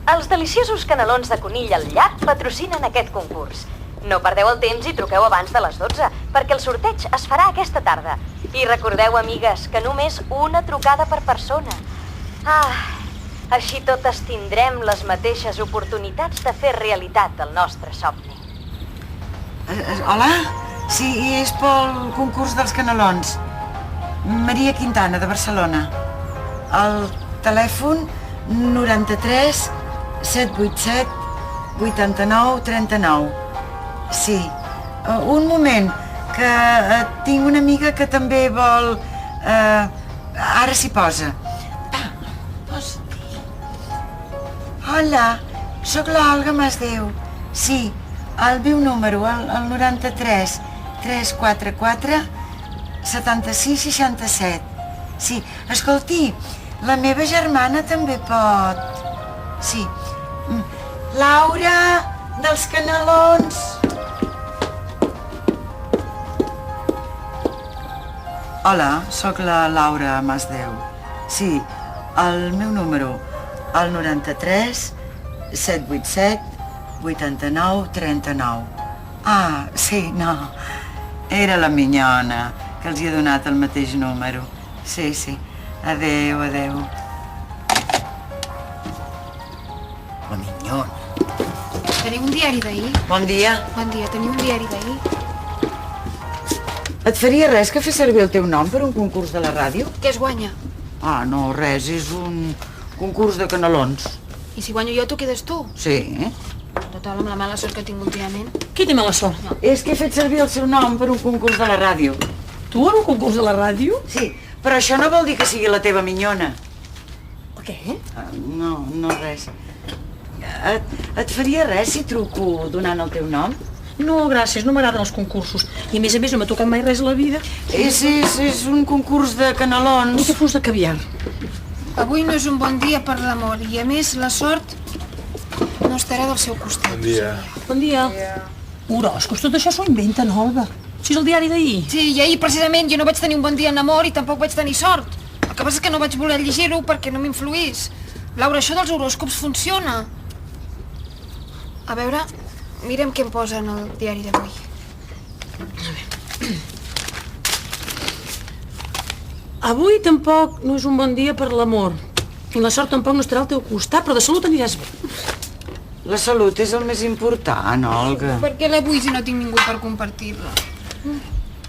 Els deliciosos canelons de conill al llac patrocinen aquest concurs. No perdeu el temps i truqueu abans de les 12, perquè el sorteig es farà aquesta tarda. I recordeu, amigues, que només una trucada per persona. Així totes tindrem les mateixes oportunitats de fer realitat el nostre somni. Hola? Sí, és pel concurs dels canelons. Maria Quintana, de Barcelona. El telèfon 93 787 89 39. Sí. Un moment, que tinc una amiga que també vol... Ara s'hi posa. Posa-t'hi. Hola, sóc l'Olga Masdeu. Sí, el meu número, el 93 344 76 67. Sí, escolti, la meva germana també pot. Sí. Laura, dels canelons. Hola, sóc la Laura Masdeu. Sí, el meu número, el 93 787 89 39. Sí, no. Era la minyona, que els hi he donat el mateix número. Sí. Adéu. La minyona. Teniu un diari d'ahir? Bon dia. Bon dia, teniu un diari d'ahir? Et faria res que fer servir el teu nom per un concurs de la ràdio? Què es guanya? No, res, és un concurs de canelons. I si guanyo jo, tu quedes tu? Sí. Total, amb la mala sort que tinc últimament. Qui té mala sort? No. És que he fet servir el seu nom per un concurs de la ràdio. Tu en un concurs de la ràdio? Sí, però això no vol dir que sigui la teva minyona. El què? No, res. Et faria res si truco donant el teu nom? No, gràcies, no m'agraden els concursos. I a més no m'ha tocat mai res a la vida. És un concurs de canelons. Ni que fos de caviar. Avui no és un bon dia per l'amor i, a més, la sort no estarà del seu costat. Bon dia. Bon dia. Horòscops, tot això s'ho inventen, Olga. Si és el diari d'ahir. Sí, i ahir, precisament, jo no vaig tenir un bon dia en amor i tampoc vaig tenir sort. El que passa és que no vaig voler llegir-ho perquè no m'influís. Laura, això dels horòscops funciona. A veure, mirem què em posa en el diari d'avui. Avui tampoc no és un bon dia per l'amor. I la sort tampoc no estarà al teu costat, però de salut aniràs bé. La salut és el més important, Olga. Per què la vull si no tinc ningú per compartir-la?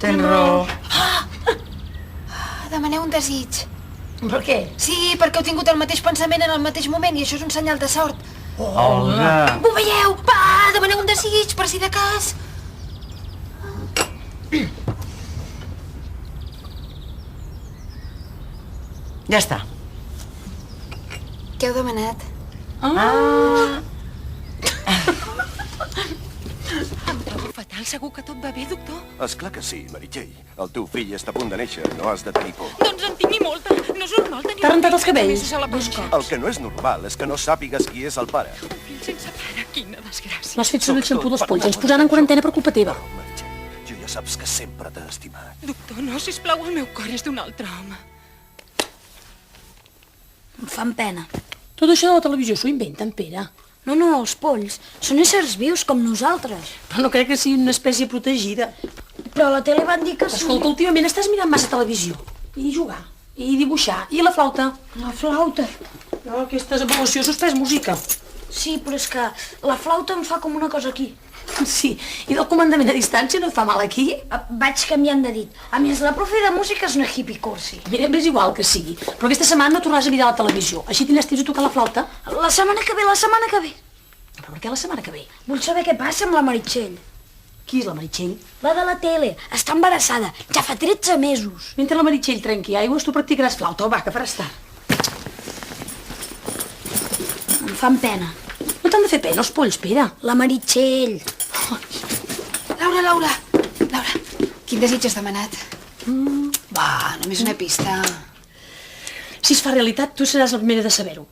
Tens raó. Demaneu un desig. Per què? Sí, perquè heu tingut el mateix pensament en el mateix moment i això és un senyal de sort. Olga. Ho veieu? Va, demaneu un desig, per si de cas. Ja està. Què heu demanat? Em trobo fatal, segur que tot va bé, doctor? Esclar que sí, Meritxell. El teu fill està a punt de néixer, no has de tenir por. Doncs en tinc ni molta. No és normal tenir T'ha rentat un els fill que cabells? travessa la busca. El que no és normal és que no sàpigues qui és el pare. Un fill sense pare, quina desgràcia. No has fet servir el xampú dels polls. Ens posaran en quarantena per culpa teva. Oh, Meritxell, jo ja saps que sempre t'he estimat. Doctor, no, sisplau, el meu cor és d'un altre home. Em fan pena. Tot això de la televisió s'ho inventen, Pere. No, els polls són éssers vius com nosaltres. Però no crec que sigui una espècie protegida. Però a la tele van dir que sí. Escolta, últimament estàs mirant massa televisió. I jugar, i dibuixar, i la flauta. La flauta. No, aquestes avaluacions has pres música. Sí, però és que la flauta em fa com una cosa aquí. Sí, i del comandament a distància no et fa mal aquí? Vaig canviant de dit. A més, la profe de música és una hippie cursi. Mira, és igual que sigui, però aquesta setmana no tornaràs a mirar la televisió. Així tindràs temps de tocar la flauta. La setmana que ve. Però per què la setmana que ve? Vull saber què passa amb la Meritxell. Qui és la Meritxell? La de la tele. Està embarassada. Ja fa 13 mesos. Mentre la Meritxell trenqui aigües, tu practicaràs flauta. Va, que faràs tard. Em fan pena. No t'han de fer pena els polls, Pere. La Meritxell. Laura, quin desig has demanat? Va, només una pista. Si es fa realitat, tu seràs la primera de saber-ho.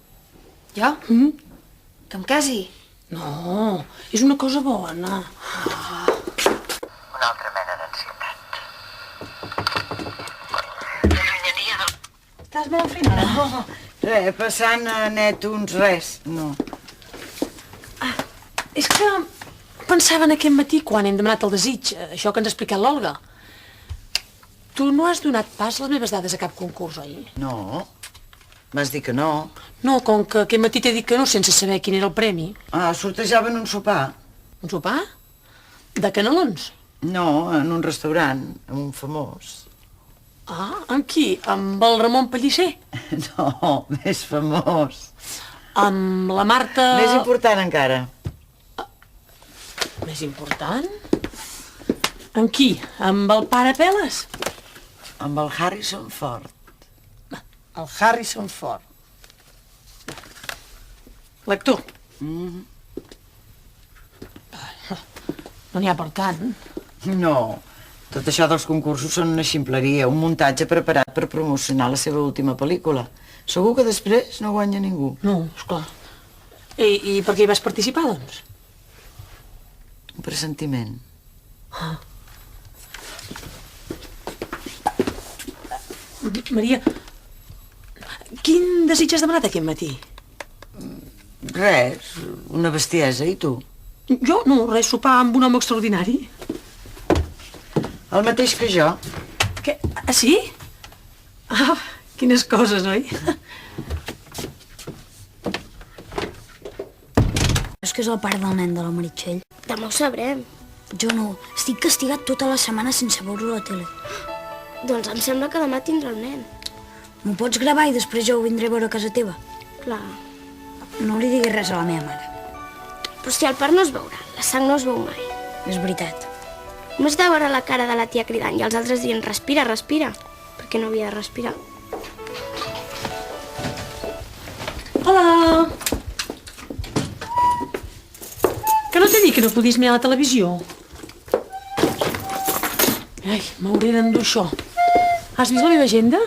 Jo? Que em casi? No, és una cosa bona. Una altra mena d'ansietat. La llunyania del... Estàs ben enfeinada? Passant a net uns res. No. És que pensava en aquest matí quan hem demanat el desig, això que ens ha explicat l'Olga. Tu no has donat pas les meves dades a cap concurs, oi? No, vas dir que no. No, com que aquest matí t'he dit que no sense saber quin era el premi. Ah, sortejaven un sopar. Un sopar? De canelons? No, en un restaurant, amb un famós. Ah, amb qui? Amb el Ramon Pellicer? No, més famós. Amb la Marta... Més important encara. Més important? Amb qui? Amb el pare Peles? Amb el Harrison Ford. El Harrison Ford. L'actor. No n'hi ha per tant. No, tot això dels concursos són una ximpleria, un muntatge preparat per promocionar la seva última pel·lícula. Segur que després no guanya ningú. No, esclar. I per què hi vas participar, doncs? Un pressentiment. Maria, quin desig has demanat aquest matí? Res, una bestiesa, i tu? Jo? No, res, sopar amb un home extraordinari. El mateix que jo. Què? Ah, sí? Ah, quines coses, oi? És que és el pare del nen de la Meritxell. Demà ho sabrem. Jo no. Estic castigat tota la setmana sense veure la tele. Doncs em sembla que demà tindrà el nen. M'ho pots gravar i després jo ho vindré a veure a casa teva? Clar. No li diguis res a la meva mare. Però si el part no es veurà, la sang no es veu mai. És veritat. Només de veure la cara de la tia cridant i els altres dient respira, respira, perquè no havia de respirar. Hola! Que no t'he dit que no podies mirar la televisió? Ai, m'hauré d'endur això. Has vist la meva agenda?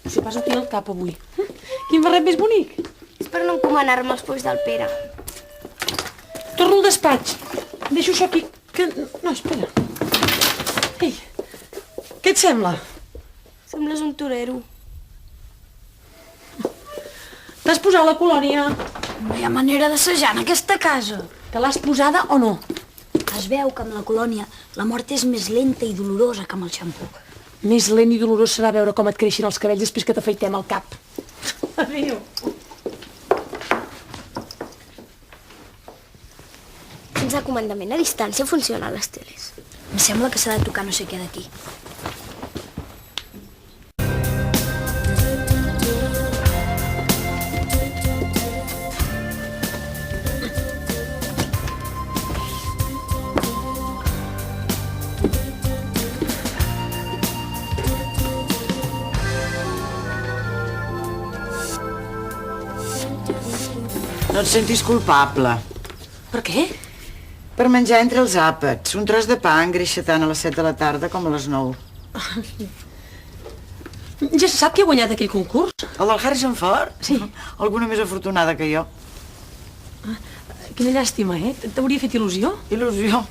No sé pas on tinc el cap avui. Quin barret més bonic. És per no encomanar-me els polls del Pere. Torno al despatx. Deixo això aquí, que... No, espera. Ei, què et sembla? Sembles un torero. T'has posat la colònia? No hi ha manera d'assajar en aquesta casa. Te l'has posada o no? Es veu que amb la colònia la mort és més lenta i dolorosa que amb el xampú. Més lent i dolorós serà veure com et creixen els cabells després que t'afaitem el cap. Adéu. Sense comandament a distància funcionen les teles. Em sembla que s'ha de tocar no sé què d'aquí. No et sentis culpable. Per què? Per menjar entre els àpats. Un tros de pa engreixa tant a les 7 de la tarda com a les 9. Ja se sap qui ha guanyat aquell concurs? El del Harrison Ford? Sí. Alguna més afortunada que jo. Quina llàstima, eh? T'hauria fet il·lusió? Il·lusió.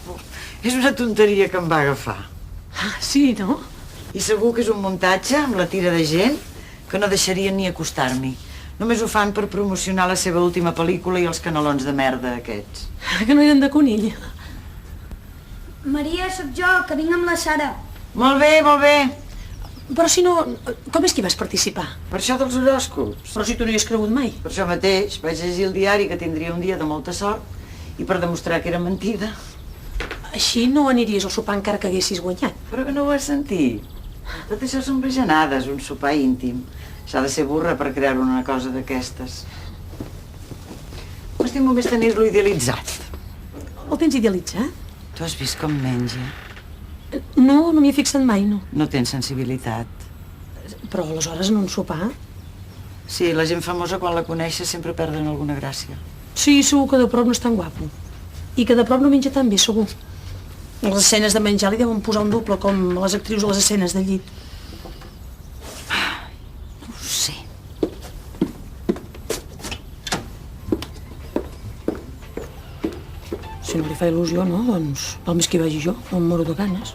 És una tonteria que em va agafar. Ah, sí, no? I segur que és un muntatge amb la tira de gent que no deixarien ni acostar-m'hi. Només ho fan per promocionar la seva última pel·lícula i els canelons de merda aquests. Que no eren de conill. Maria, sóc jo, que vinc amb la Sara. Molt bé, molt bé. Però si no... Com és que hi vas participar? Per això dels horòscops. Però si tu no hi has cregut mai. Per això mateix vaig llegir el diari que tindria un dia de molta sort i per demostrar que era mentida. Així no aniries al sopar encara que haguessis guanyat. Però que no ho has sentit. Tot això són bajanades, un sopar íntim. S'ha de ser burra per crear una cosa d'aquestes. M'estimo més tenir-lo idealitzat. El tens idealitzat? Tu has vist com menja? No, no m'hi he fixat mai, no. No tens sensibilitat. Però aleshores en un sopar... Sí, la gent famosa quan la coneixes sempre perden alguna gràcia. Sí, segur que de prop no és tan guapo. I que de prop no menja tan bé, segur. A les escenes de menjar li deuen posar un doble, com a les actrius a les escenes de llit. No ho sé. Si no li fa il·lusió, no? Doncs val més que hi vagi jo, no em moro de ganes.